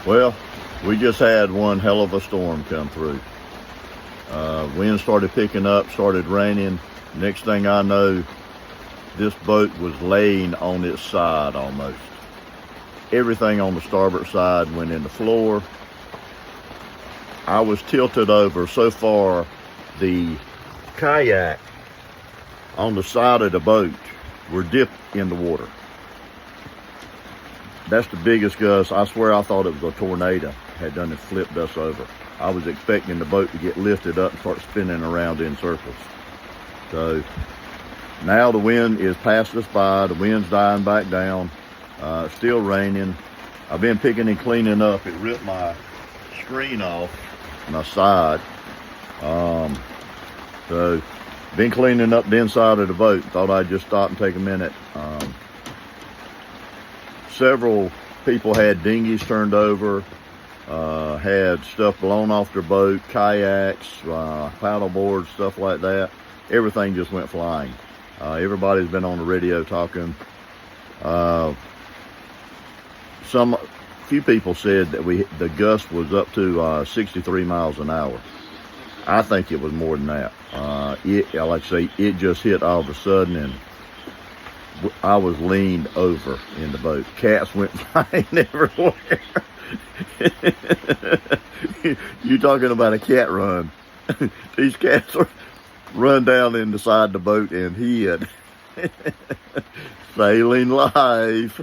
Well, we just had one hell of a storm come through. Wind started picking up, started raining. Next thing I know, this boat was laying on its side almost. Everything on the starboard side went in the floor. I was tilted over so far, the kayak on the side of the boat were dipped in the water. That's the biggest gust. I swear I thought it was a tornado had done it, flipped us over. I was expecting the boat to get lifted up and start spinning around in circles. So now the wind is past us by, the wind's dying back down, still raining. I've been picking and cleaning up. It ripped my screen off my side. So been cleaning up the inside of the boat. Thought I'd just stop and take a minute. Several people had dinghies turned over, had stuff blown off their boat, kayaks, paddle boards, stuff like that. Everything just went flying. Everybody's been on the radio talking. Few people said that the gust was up to 63 miles an hour. I think it was more than that. Like I say, it just hit all of a sudden, and I was leaned over in the boat. Cats went flying everywhere. You talking about a cat run. These cats run down in the side of the boat and hid. Sailing life.